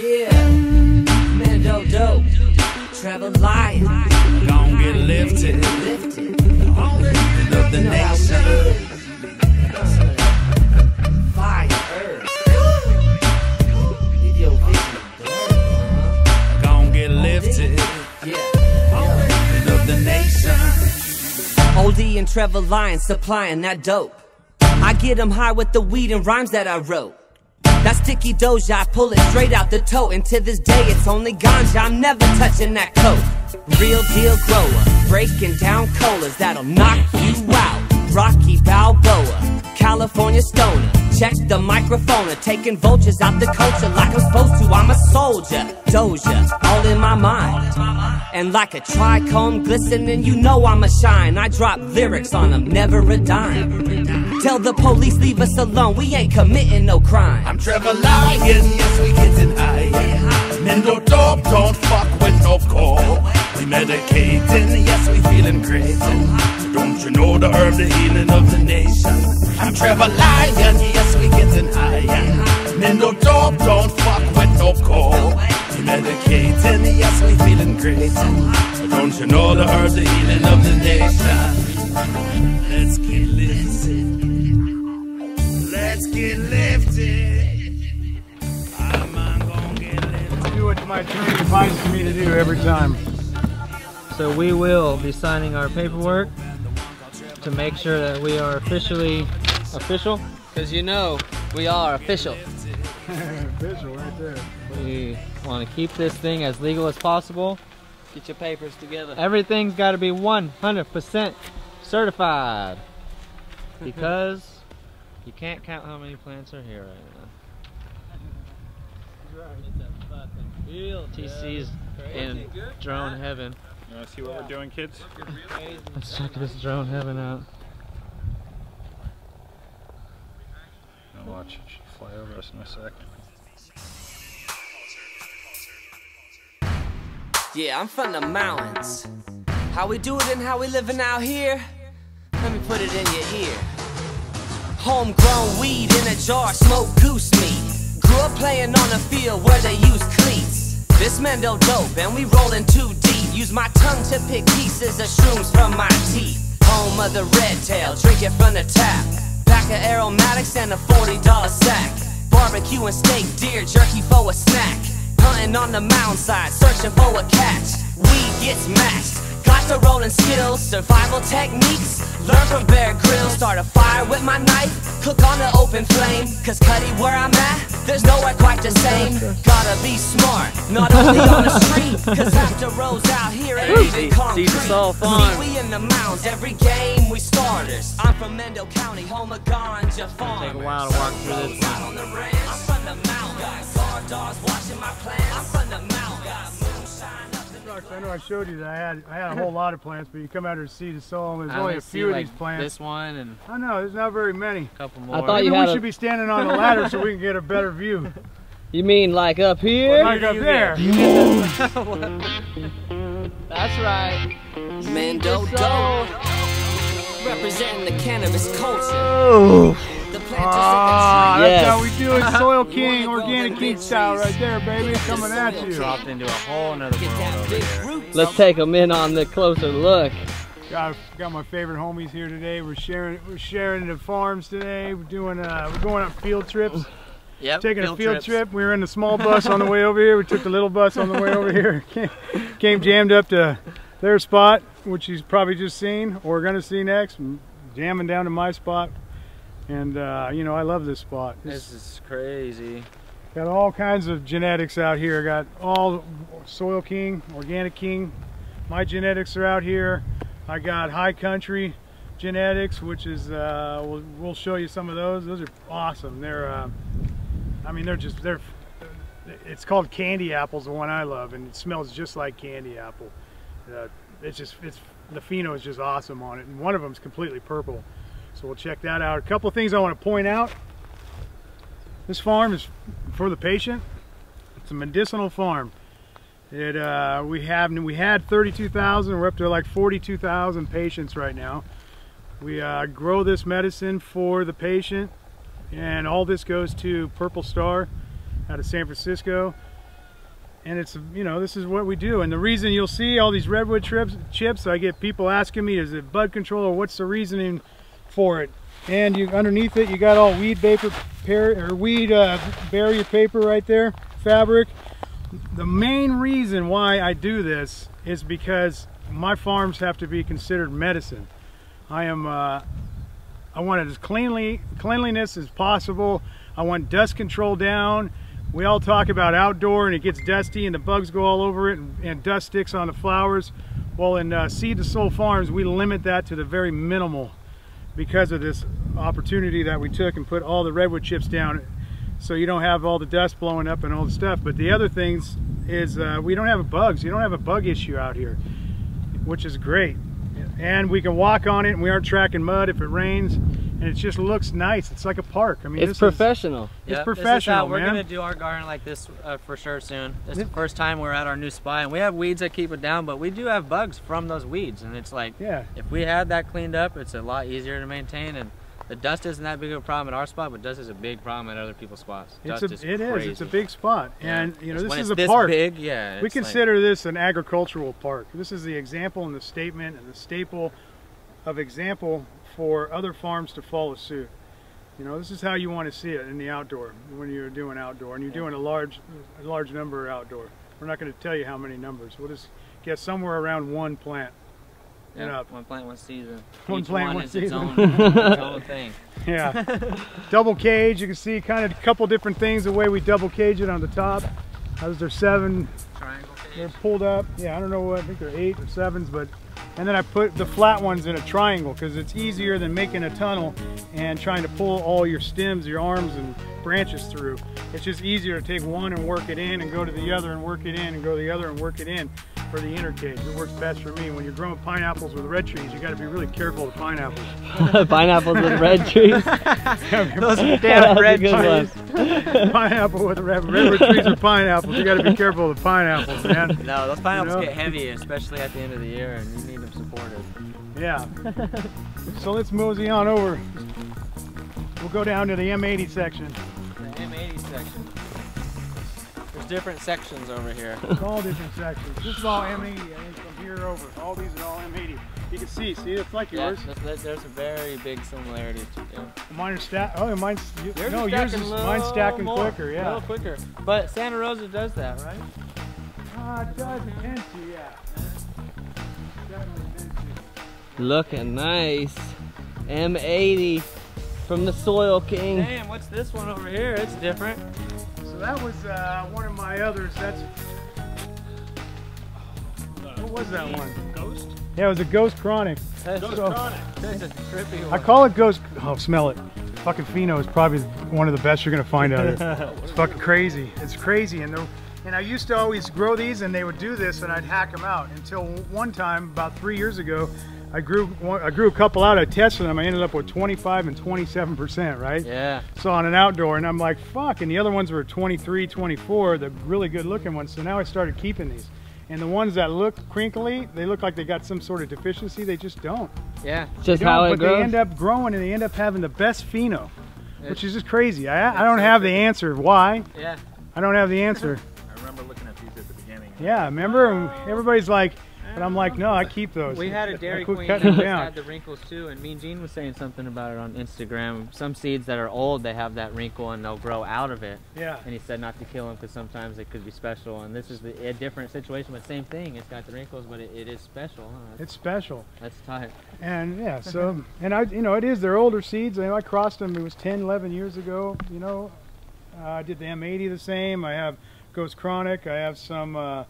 Yeah, Mendo dope, Trevor Lion, gon' get lifted, of the nation. Fire, earth, leave your vision blurred. Gon' get lifted, of the nation. OD and Trevor Lion supplying that dope. I get them high with the weed and rhymes that I wrote. That sticky doja, I pull it straight out the tote. And to this day, it's only ganja, I'm never touching that coat. Real deal grower, breaking down colas that'll knock you out. Rocky Balboa, California stoner. Check the microphone, taking vultures out the culture like I'm supposed to. I'm a soldier, doja, all in my mind. And like a trichome glistening, you know I'ma shine. I drop lyrics on them, never a dime. Tell the police leave us alone, we ain't committing no crime. I'm Trevor Lion, yes we getting high. Mendo dope, don't fuck with no cold. We medicating, yes we feeling great. Don't you know the herb, the healing of the nation? I'm Trevor Lion, yes we getting high. Mendo dope, don't fuck with no cold. We medicating, yes we feeling great. Don't you know the herb, the healing of the nation? Let's get lifted. Let's get lifted. I'm gonna get lifted. Do what my attorney advises me to do every time. So we will be signing our paperwork to make sure that we are officially official. Because you know, we are official. Official right there. We want to keep this thing as legal as possible. Get your papers together. Everything's got to be 100% certified. Because you can't count how many plants are here right now. TC's in drone heaven. You want to see what we're doing, kids? Let's check this drone heaven out. Now watch, it should fly over us in a second. Yeah, I'm from the mountains. How we do it and how we living out here? Let me put it in your ear. Homegrown weed in a jar, smoke goose meat. Grew up playing on a field where they use cleats. This Mendo dope and we rollin' too deep. Use my tongue to pick pieces of shrooms from my teeth. Home of the red tail, drink it from the tap. Pack of aromatics and a $40 sack. Barbecue and steak, deer jerky for a snack. Hunting on the mountainside, searching for a catch. Weed gets matched. Got the rolling skills, survival techniques. Learn from Bear Grylls, start a fire with my knife. Cook on the open flame, cause Cuddy where I'm at, there's nowhere quite the same. Gotta be smart, not only on the street, cause after roads out here ain't even concrete. See, we in the mounds, every game we starters. I'm from Mendo County, home of ganja farmers. Take a while to walk through this. On the ranch. I'm from the mountains, got guard dogs watching my plants. I'm from the mountains, got moonshine up in the I know I showed you that I had a whole lot of plants, but you come out here to see the soil, and there's only a few of these plants. This one and I know, there's not very many. a couple more. I thought Maybe you we had should be standing on the ladder so we can get a better view. You mean like up here? Like up there. That's right. Mendo dope, representing the cannabis culture. The planters Ah, of the that's Yes. how we do it. Soil King, Organic King style right there, baby. Coming at you. dropped into a whole nother tree. Get world that over big here. root. Let's take them in on the closer look. Got my favorite homies here today. We're sharing the farms today. We're going on field trips. Yep, Taking a field trip. We were in the small bus on the way over here. We took the little bus on the way over here. Came jammed up to their spot, which you've probably just seen or gonna see next. Jamming down to my spot, and you know, I love this spot. This is crazy. Got all kinds of genetics out here. Got all Soil King, Organic King. My genetics are out here. I got High Country genetics, which is we'll show you some of those. Those are awesome. They're I mean, it's called candy apples, the one I love, and it smells just like candy apple. The pheno is just awesome on it, and one of them is completely purple. So we'll check that out. A couple of things I want to point out. This farm is for the patient. It's a medicinal farm. We had 32,000. We're up to like 42,000 patients right now. We grow this medicine for the patient, and all this goes to Purple Star out of San Francisco. And it's, you know, this is what we do. And the reason you'll see all these redwood chips, I get people asking me, is it bud control or what's the reasoning for it? And you underneath it, you got all weed barrier paper right there, fabric. The main reason why I do this is because my farms have to be considered medicine. I want it as cleanliness as possible. I want dust control down. We all talk about outdoor and it gets dusty and the bugs go all over it and dust sticks on the flowers. Well, in Seed to Soul Farms, we limit that to the very minimal because of this opportunity that we took and put all the redwood chips down so you don't have all the dust blowing up and all the stuff. But the other things is we don't have bugs. You don't have a bug issue out here, which is great. And we can walk on it and we aren't tracking mud if it rains. And it just looks nice. It's like a park. I mean, it's professional. It's professional, We're man. gonna do our garden like this for sure soon. This is the first time we're at our new spot, and we have weeds that keep it down, but we do have bugs from those weeds. And it's like, yeah, if we had that cleaned up, it's a lot easier to maintain. And the dust isn't that big of a problem at our spot, but dust is a big problem at other people's spots. It is. It's a big spot, and you know, this is a this park. Big, yeah. We consider this an agricultural park. This is the example and the statement and the staple of example for other farms to follow suit. You know, this is how you want to see it in the outdoor when you're doing outdoor, and you're doing a large number outdoor. We're not going to tell you how many numbers. We'll just guess somewhere around one plant. Yeah, one plant, one season. One plant, one season. Its own thing. Yeah. Double cage. You can see kind of a couple different things the way we double cage it on the top. Those are 7. Triangle cage. They're pulled up. Yeah, I don't know what. I think they're 8 or 7s, but. And then I put the flat ones in a triangle because it's easier than making a tunnel and trying to pull all your stems, your arms and branches through. It's just easier to take one and work it in and go to the other and work it in and go to the other and work it in for the inner cage. It works best for me. When you're growing pineapples with red trees, you got to be really careful with pineapples. Pineapples with red trees. Those are damn red trees. Pineapple with redwood trees with pineapples. You got to be careful with pineapples, man. No, those pineapples get heavy, especially at the end of the year, and you need them supported. Yeah. So let's mosey on over. We'll go down to the M80 section. The M80 section. There's different sections over here. It's all different sections. This is all M80, I think, from here over. All these are all M80. You can see, it's like yours. There's a very big similarity to them. Mine are stacked. Oh, mine's mine's stacking quicker, yeah. A little quicker. But Santa Rosa does that, right? It does tend to, yeah. Definitely tend to. Looking nice. M80 from the Soil King. Damn, what's this one over here? It's different. So that was one of my others. What was that one? Ghost? Yeah, it was a Ghost Chronic. That's a trippy one. I call it Ghost. Oh, smell it. Fucking Pheno is probably one of the best you're gonna find out here. It's fucking crazy. It's crazy, and I used to always grow these, and they would do this, and I'd hack them out until one time about 3 years ago. I grew a couple out. I tested them. I ended up with 25 and 27%, right? Yeah. So on an outdoor, and I'm like, fuck. And the other ones were 23, 24, the really good looking ones. So now I started keeping these. And the ones that look crinkly, they look like they got some sort of deficiency. They just don't. Yeah. Just how it grows. grows. They end up growing, and they end up having the best pheno, which is just crazy. I don't have the answer why. Yeah. I don't have the answer. I remember looking at these at the beginning. Yeah, remember? Everybody's like, but I'm like, no, I keep those. We had a Dairy Queen cutting them that down. had the wrinkles too, and Mean Gene was saying something about it on Instagram. Some seeds that are old, they have that wrinkle and they'll grow out of it. Yeah. And he said not to kill them because sometimes it could be special. And this is a different situation, but same thing. It's got the wrinkles, but it is special. Huh? It's special. That's tight. And yeah, so, and it is, they're older seeds. I crossed them, it was 10, 11 years ago, I did the M80 the same. I have Ghost Chronic. I have some,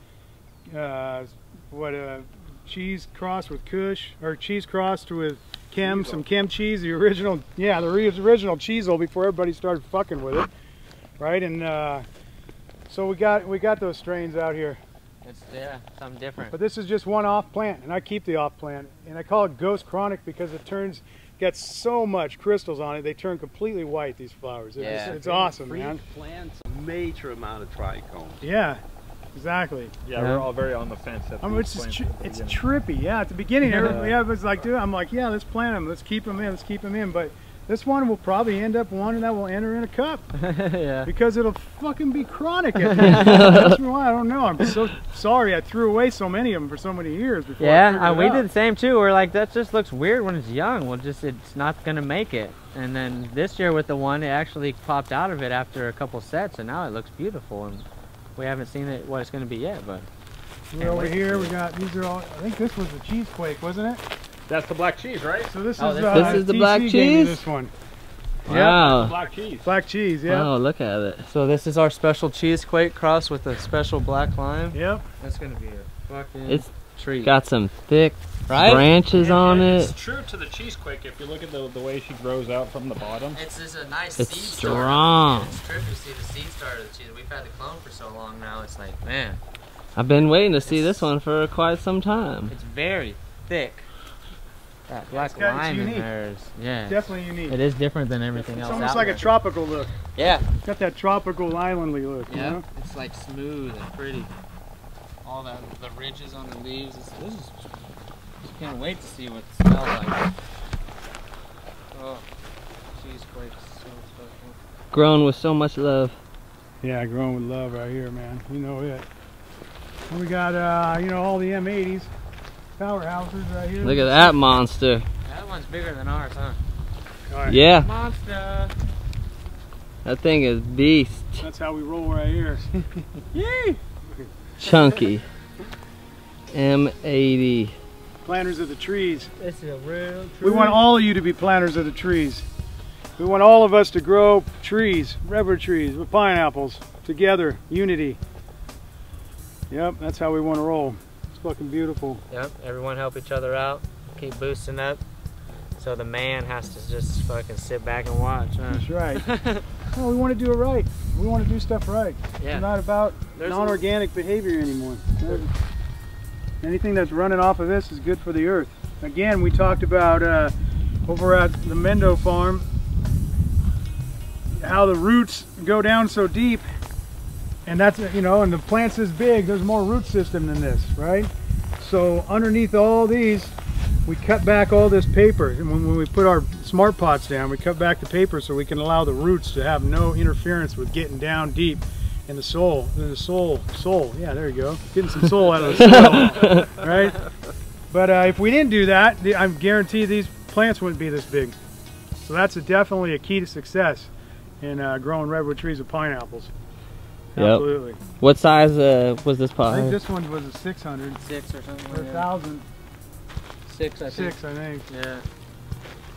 cheese crossed with Kush, or cheese crossed with Chem, some Chem cheese, the original Cheezel before everybody started fucking with it, right? And so we got those strains out here. It's something different. But this is just one off plant, and I keep the off plant, and I call it Ghost Chronic because it gets so much crystals on it, they turn completely white. These flowers, it's awesome, man. Plants a major amount of trichomes. Yeah. Exactly. Yeah, we're all very on the fence. It's trippy. Yeah, at the beginning, everybody was like, dude, I'm like, yeah, let's plant them, let's keep them in, But This one will probably end up one that will enter in a cup. Yeah. Because it'll fucking be chronic at the end. That's why I don't know. I'm so sorry I threw away so many of them for so many years before. Yeah, we did the same too. We're like, that just looks weird when it's young. It's not gonna make it. And then this year with the one, it actually popped out of it after a couple sets, and now it looks beautiful. And we haven't seen what it's gonna be yet, but. We're over here. We got these are all. I think this was the cheesequake, wasn't it? That's the black cheese, right? So this this is the TC black gave me cheese? This one. Wow. Black cheese. Black cheese, yeah. Oh, look at it. So this is our special cheesequake crossed with a special black lime. Yep. That's gonna be a fucking It's treat. got some thick Right? branches on It's it. true to the cheesequake if you look at the way she grows out from the bottom. It's just a nice It's seed strong. Starter. It's trippy to see the seed starter of the cheese. We've had the clone for so long now. It's like, man, I've been waiting to see this one for quite some time. it's very thick. That black It's lime in unique. there is, yeah. Definitely unique. It is different than everything It's else almost out like there. a tropical look. Yeah. It's got that tropical islandly look. You Yeah. know? It's like smooth and pretty. All that, the ridges on the leaves. This is. Just can't wait to see what it smells like. Oh, cheesequake's so special. Grown with so much love. Yeah, growing with love right here, man. You know it. And we got, you know, all the M80s, powerhouses right here. Look at that monster. That one's bigger than ours, huh? All right. Yeah, Monster. that thing is beast. That's how we roll right here. Yay! Chunky. M80. Planters of the trees. This is a real We want all of you to be planters of the trees. We want all of us to grow trees, redwood trees with pineapples together, unity. Yep, that's how we want to roll. It's fucking beautiful. Yep, everyone help each other out. Keep boosting up. So the man has to just fucking sit back and watch, huh? That's right. No, we want to do it right. We want to do stuff right. Yeah. It's not about non-organic behavior anymore. Anything that's running off of this is good for the earth. Again, we talked about over at the Mendo farm how the roots go down so deep, and that's, you know, and the plant's this big, there's more root system than this, right? So underneath all these, we cut back all this paper, and when we put our smart pots down, we cut back the paper so we can allow the roots to have no interference with getting down deep in the soil. Yeah, there you go. Getting some soul out of the soil, right? But if we didn't do that, I guarantee these plants wouldn't be this big. So that's definitely a key to success in growing redwood trees with pineapples. Yep. Absolutely. What size was this I pot? think this one was a 600 6 or something or like that. 1,000. 6, I think. 6, I think. Yeah.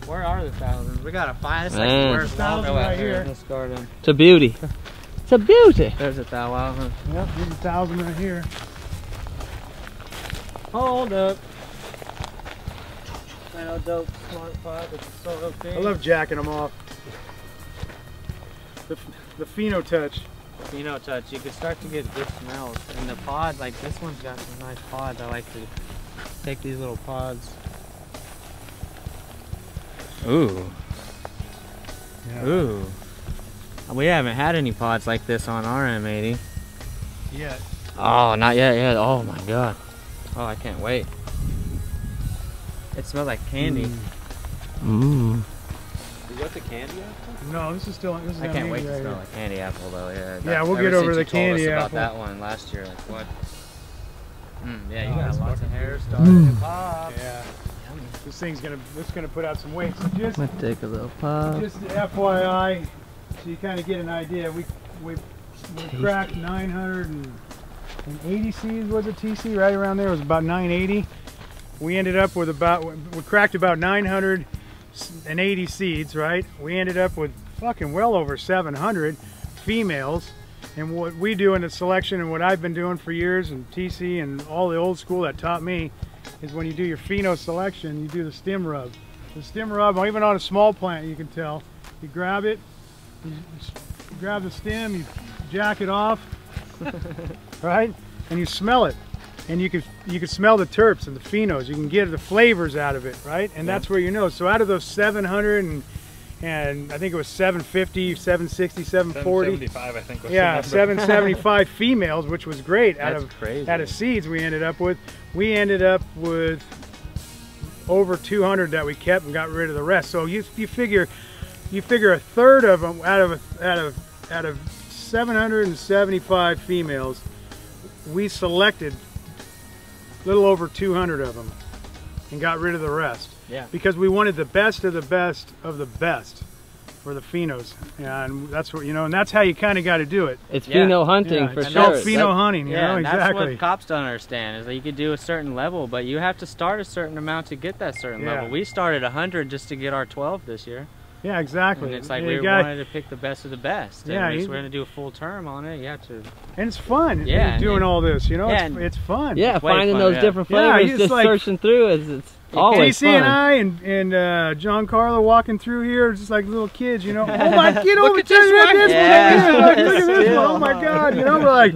Where are the thousands? We got a 5. It's like Man. where's 1,000 Waldo out right here here. in this garden? It's a beauty. It's a beauty. There's a thou wow, huh? Yep, here's 1,000 right here. Hold up. Final dope smart pot. It's a soil thing. I love jacking them off. The pheno touch. Pheno touch. You can start to get good smells. And the pod, like this one's got some nice pods. I like to take these little pods. Ooh. Yeah. Ooh. We haven't had any pods like this on our M80. Yeah. Oh, not yet, yeah. Oh my god. Oh, I can't wait. It smells like candy. Mmm. Is that the candy apple? No, this is still. This is I can't wait to right smell here. like candy apple though, yeah. Yeah, we'll Ever get over since the you told candy us about apple. that one last year, like what? Yeah, you Oh, got that's lots of fucking hair good. starting to pop. Yeah. Yummy. This thing's gonna put out some weight. So just Let's take a little pot. FYI, so you kind of get an idea. We cracked 980 seeds. Was it TC? Right around there. It was about 980. We ended up with we cracked about 980 seeds. Right. We ended up with fucking well over 700 females. And what we do in the selection, and what I've been doing for years, and TC and all the old school that taught me, is when you do your pheno selection, you do the stem rub. The stem rub, even on a small plant, you can tell. You grab it, you grab the stem, you jack it off, right? And you smell it. And you can smell the terps and the phenos. You can get the flavors out of it, right? And that's where you know. So out of those 700 and I think it was 750, 760, 740. 775, I think. Was Yeah, the number. 775 females, which was great. That's crazy. Out of seeds we ended up with over 200 that we kept and got rid of the rest. So you figure you figure a third of them out of 775 females, we selected a little over 200 of them and got rid of the rest. Yeah. Because we wanted the best of the best of the best for the phenos. Yeah, and that's what, you know, and that's how you kind of got to do it. It's pheno hunting for it's sure. called pheno hunting, you know, that's exactly. what cops don't understand, is that you could do a certain level, but you have to start a certain amount to get that certain level. We started 100 just to get our 12 this year. Yeah, exactly. And it's like we wanted to pick the best of the best. Yeah, and we're going to do a full term on it. You have to. And it's fun. Yeah, doing all this, you know. Yeah, it's fun. Yeah, finding fun, those different flavors, just like, searching through it's always Casey fun. and I and John Carlo walking through here just like little kids, you know. Oh my, get over at this one. this Yeah. one. Look at this one. Oh my God, you know, we're like,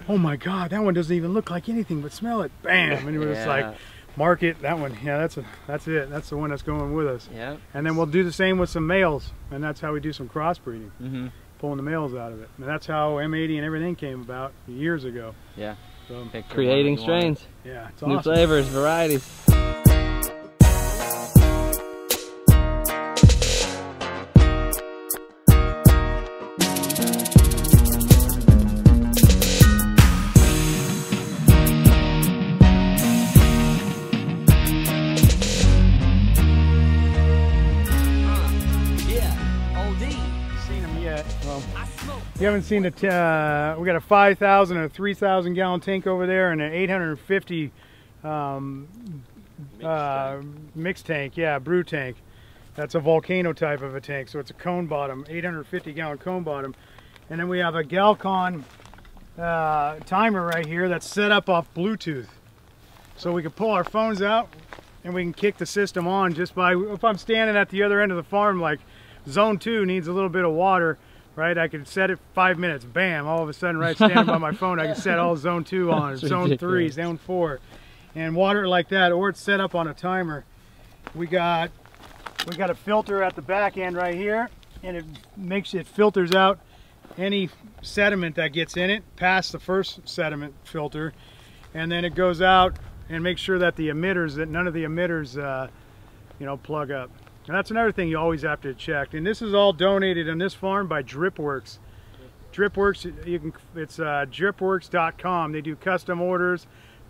oh my God, that one doesn't even look like anything but smell it. Bam, and we're just like, mark it, that one. Yeah, that's it. That's the one that's going with us. Yeah. And then we'll do the same with some males, and that's how we do some crossbreeding, pulling the males out of it. And that's how M80 and everything came about years ago. Yeah. So, creating strains. Yeah, it's new awesome. flavors, varieties. You haven't seen the, we got a 5,000 and a 3,000 gallon tank over there and an 850 mixed tank, yeah, brew tank. That's a volcano type of a tank, so it's a cone bottom, 850 gallon cone bottom. And then we have a Galcon timer right here that's set up off Bluetooth. So we can pull our phones out and we can kick the system on just by, if I'm standing at the other end of the farm, like zone 2 needs a little bit of water, right? I could set it 5 minutes, bam, all of a sudden, right, standing by my phone, I can set all zone 2 on, zone ridiculous. 3, zone 4, and water like that, or it's set up on a timer. We got a filter at the back end right here, and it filters out any sediment that gets in it past the first sediment filter, and then it goes out and makes sure that none of the emitters, you know, plug up. And that's another thing you always have to check. And this is all donated on this farm by DripWorks. DripWorks, it's dripworks.com. They do custom orders.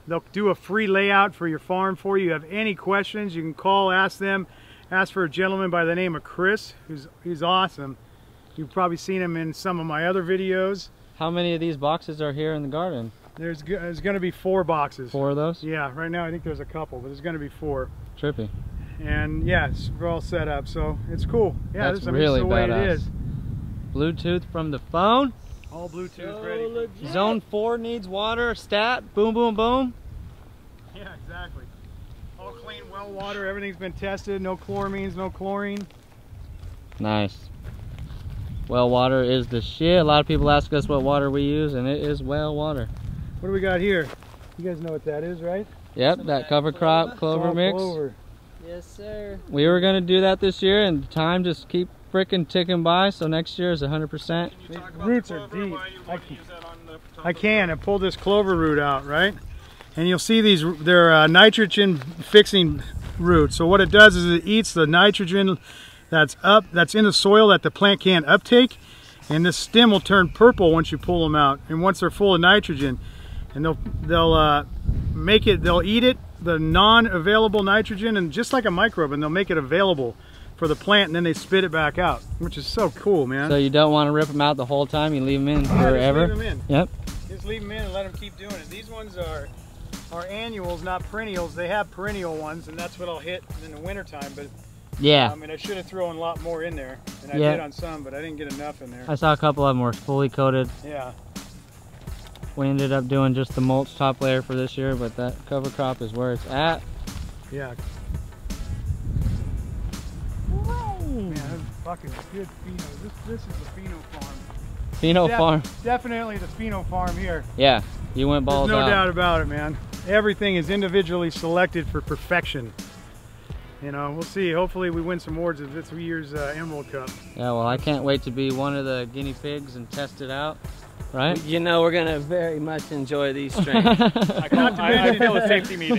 They'll do a free layout for your farm for you. If you have any questions, you can call, ask them. Ask for a gentleman by the name of Chris, he's awesome. You've probably seen him in some of my other videos. How many of these boxes are here in the garden? There's going to be 4 boxes. 4 of those? Yeah, right now I think there's a couple, but there's going to be 4. Trippy. And yeah, we're all set up, so it's cool. Yeah, that's this is really the way badass. it is. Bluetooth from the phone. All Bluetooth ready. Legit. Zone 4 needs water. Stat. Boom, boom, boom. Yeah, exactly. All clean well water. Everything's been tested. No chloramines, no chlorine. Nice. Well water is the shit. A lot of people ask us what water we use, and it is well water. What do we got here? You guys know what that is, right? Yep, that cover crop clover mix. Clover. Yes, sir. We were gonna do that this year, and time just keep frickin' ticking by. So next year is 100%. The roots are deep. I can. I pulled this clover root out, right? And you'll see these. They're nitrogen fixing roots. So what it does is it eats the nitrogen that's in the soil that the plant can't uptake, and this stem will turn purple once you pull them out. And once they're full of nitrogen, and they'll eat it, the non-available nitrogen, and just like a microbe, and they'll make it available for the plant, and then they spit it back out, which is so cool, man. So you don't want to rip them out the whole time. You leave them in forever. Just leave them in. Yep. Just leave them in and let them keep doing it. These ones are annuals, not perennials. They have perennial ones, and that's what I'll hit in the wintertime. But yeah, I mean, I should have thrown a lot more in there, and I did on some, but I didn't get enough in there. I saw a couple of them were fully coated. Yeah. We ended up doing just the mulch top layer for this year, but that cover crop is where it's at. Yeah. Man, that's fucking good pheno. This is the pheno farm. Pheno farm. Definitely the pheno farm here. Yeah, you went balls out. There's no doubt about it, man. Everything is individually selected for perfection. you know, we'll see. Hopefully we win some awards at this year's Emerald Cup. Yeah, well, I can't wait to be one of the guinea pigs and test it out. Right? You know, we're gonna very much enjoy these strains. I feel a safety meeting.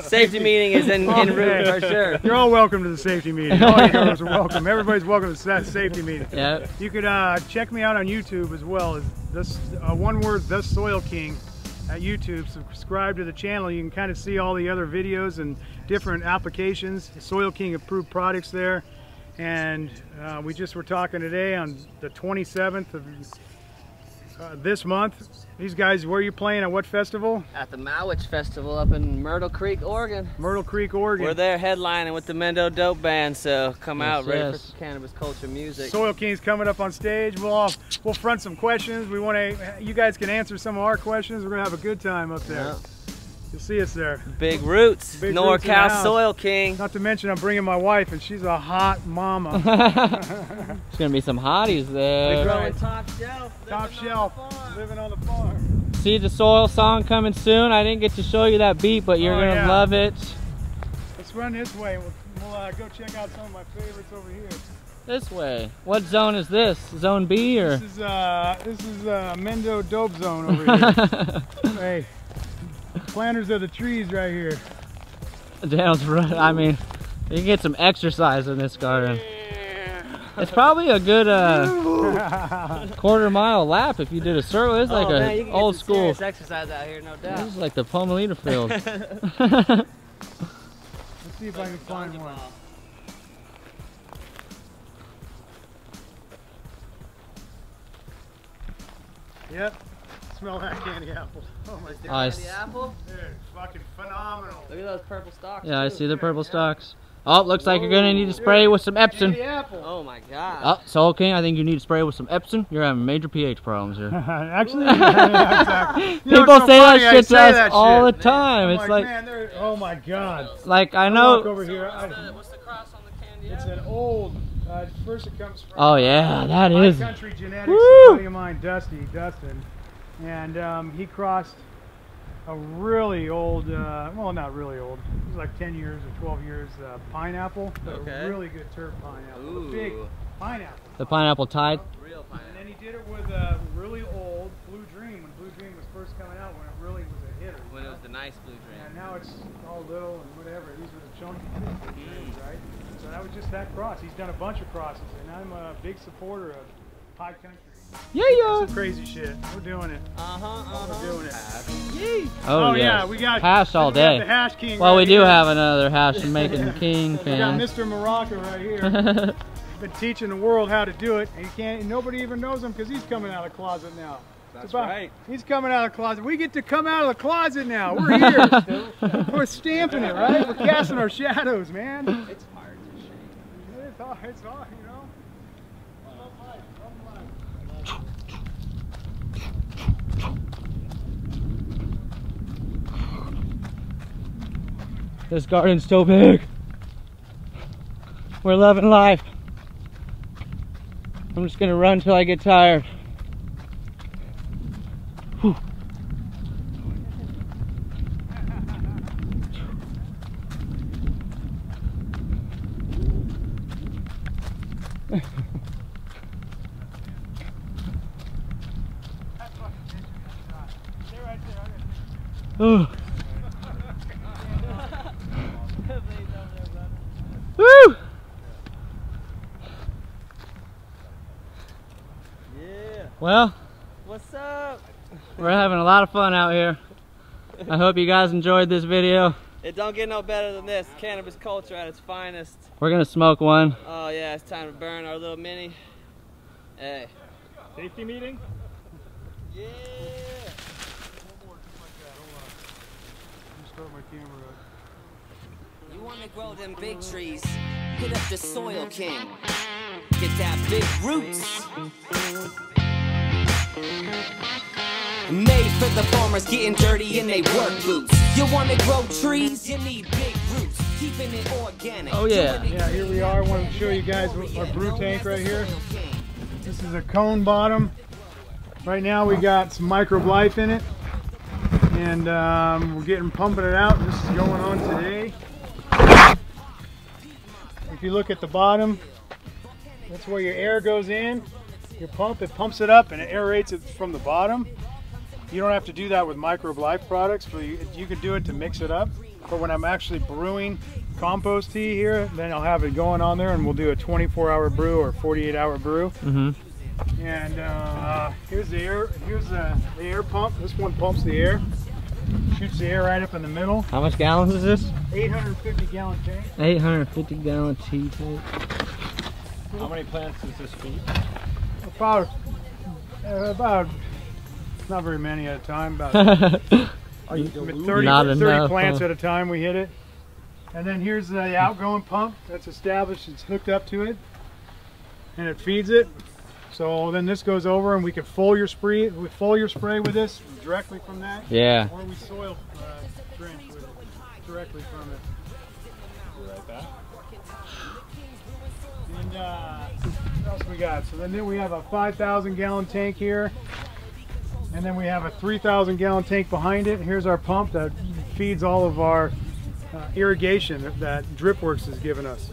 Safety meeting is en route for sure. You're all welcome to the safety meeting. All you girls are welcome. Everybody's welcome to that safety meeting. Yeah. You could check me out on YouTube as well. As this one word, The Soil King, at YouTube. Subscribe to the channel. You can kind of see all the other videos and different applications. Soil King approved products there. And we just were talking today on the 27th of this month. These guys, where are you playing at what festival? At the Mowich Festival up in Myrtle Creek, Oregon. Myrtle Creek, Oregon. We're there headlining with the Mendo Dope Band, so come out ready for yes. some cannabis culture music. Soil King's coming up on stage. We'll front some questions. We want to. You guys can answer some of our questions. We're gonna have a good time up there. Yeah. You'll see us there. Big Roots, Big Roots in the NorCal house. Soil King. Not to mention, I'm bringing my wife, and she's a hot mama. There's gonna be some hotties We're there. growing top shelf. Top living shelf, on the farm. living on the farm. See the soil song coming soon. I didn't get to show you that beat, but you're Oh, gonna yeah. love it. Let's run this way. We'll go check out some of my favorites over here. This way. What zone is this? Zone B or? This is Mendo Dope Zone over here. Hey, planters of the trees right here. Daniel's right. I mean, you can get some exercise in this garden. It's probably a good quarter-mile lap if you did a circle. It's like man, you an can old get some school. serious exercise out here, no doubt. This is like the Pomalita field. Let's see if I can find one. Yep. Smell that candy apple. Oh my god. Nice. The apple? Dude, fucking phenomenal. Look at those purple stalks. Yeah, I too. see the purple stalks. Oh, looks like you're gonna need to spray with some Epsom. Candy apple. Oh my god. Oh, Soul King, I think you need to spray with some Epsom. You're having major pH problems here. Actually, yeah, exactly. You know, People it's so say funny, that I shit to say us that all shit. the time. I'm It's like, man, oh my god. like I Walk know. over here. What's the cross on the candy It's apple? an old. First, it comes from. Oh yeah, that High is. Country Genetics. Woo! A buddy of mine, Dustin, and he crossed a really old. Well, not really old. It was like 10 years or 12 years pineapple. Okay. A really good turf pineapple. Ooh. A big pineapple. The pineapple tide. Real And pineapple. then he did it with a really old Blue Dream when Blue Dream was first coming out, when it really was a hitter. When it was the nice blue dream. And now it's all little and whatever. These were the chunky dreams, right? So that was just that cross. He's done a bunch of crosses, and I'm a big supporter of High Country. Yeah, Some crazy shit. We're doing it. We're doing it. Oh, yeah, yes. we got hash all we got day. the hash king. Well, right we do here. have another hash making king We got fan. Mr. Morocco right here. Been teaching the world how to do it, and you can't. Nobody even knows him because he's coming out of the closet now. That's right. He's coming out of the closet. We get to come out of the closet now. We're here. We're stamping it, right? We're casting our shadows, man. It's hard to shake. It's hard, you know. This garden's so big. We're loving life. I'm just gonna run till I get tired. Whew. Oh. Woo! Yeah. Well, What's up? we're having a lot of fun out here. I hope you guys enjoyed this video. It don't get no better than this. Cannabis culture at its finest. We're gonna smoke one. Oh yeah, it's time to burn our little mini. Hey. Safety meeting? Yeah. Start my camera up. You wanna grow them big trees? Hit up the Soil King. Get that big roots. Made for the farmers getting dirty in they work boots. You wanna grow trees? You need big roots. Keeping it organic. Oh, yeah. Yeah, here we are. I wanted to show you guys our brew tank right here. This is a cone bottom. Right now we got some microbe life in it, and we're pumping it out. This is going on today. if you look at the bottom, that's where your air goes in. Your pump, it pumps it up and it aerates it from the bottom. You don't have to do that with Microbe Life products, but you can do it to mix it up. But when I'm actually brewing compost tea here, then I'll have it going on there and we'll do a 24-hour brew or 48-hour brew. Mm-hmm. And here's the air pump. This one pumps the air, shoots the air right up in the middle. How much gallons is this? 850 gallon tank. 850 gallon tea tank. How many plants does this feed? About not very many at a time. About Are you 30 plants at a time we hit it. And then here's the outgoing pump that's established. It's hooked up to it, and it feeds it. So then this goes over, and we can foliar spray. We foliar spray with this directly from that. Yeah. Or we soil drench with it directly from it. Right back. And what else we got? So then we have a 5,000 gallon tank here, and then we have a 3,000 gallon tank behind it. Here's our pump that feeds all of our irrigation that DripWorks has given us.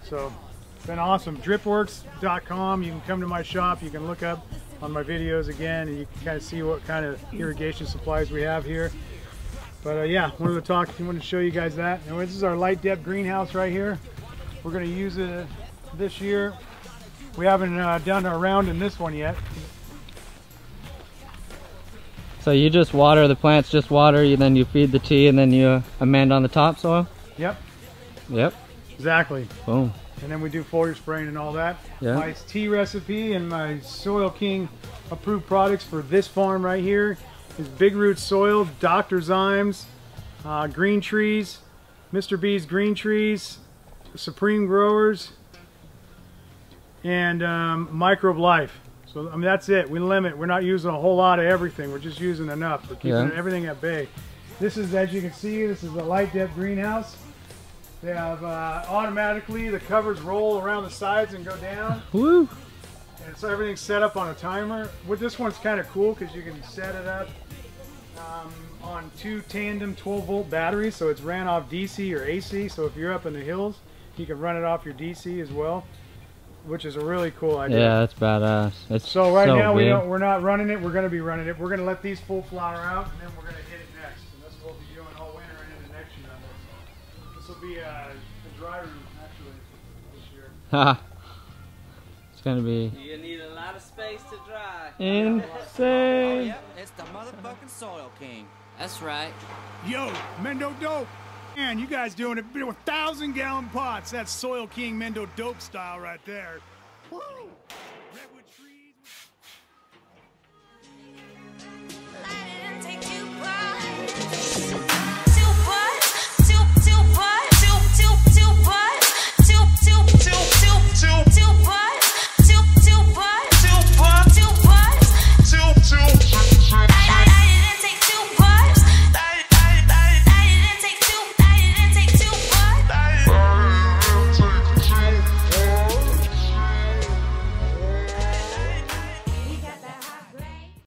So it's been awesome. Dripworks.com. You can come to my shop. You can look up on my videos again, and you can kind of see what kind of irrigation supplies we have here. But yeah, wanted to show you guys that. And this is our light depth greenhouse right here. We're going to use it this year. We haven't done a round in this one yet. So you just water the plants, just water, then you feed the tea, and then you amend on the topsoil? Yep. Yep. Exactly. Boom. And then we do foliar spraying and all that. Yeah. My tea recipe and my Soil King approved products for this farm right here is Big Root Soil, Dr. Zymes, Green Trees, Mr. B's Green Trees, Supreme Growers, and Microbe Life. So I mean, that's it. We limit. We're not using a whole lot of everything. We're just using enough. We're keeping everything at bay. This is, as you can see, this is a light depth greenhouse. They have automatically the covers roll around the sides and go down. Woo! And so everything's set up on a timer. With this one's kind of cool because you can set it up on 2 tandem 12-volt batteries, so it's ran off DC or AC. So if you're up in the hills, you can run it off your DC as well, which is a really cool idea. Yeah, that's badass. It's so right now big. we're not running it. We're going to be running it. We're going to let these full flower out, and then we're going to hit it next. And that's what we'll be doing all winter and into next year on this. This will be a dry room actually this year. Ha! It's gonna be You need a lot of space to dry. insane. Oh, yep, it's the motherfucking Soil King. That's right. Yo, Mendo Dope. Man, you guys doing it with 1,000 gallon pots. That's Soil King Mendo Dope style right there. Woo!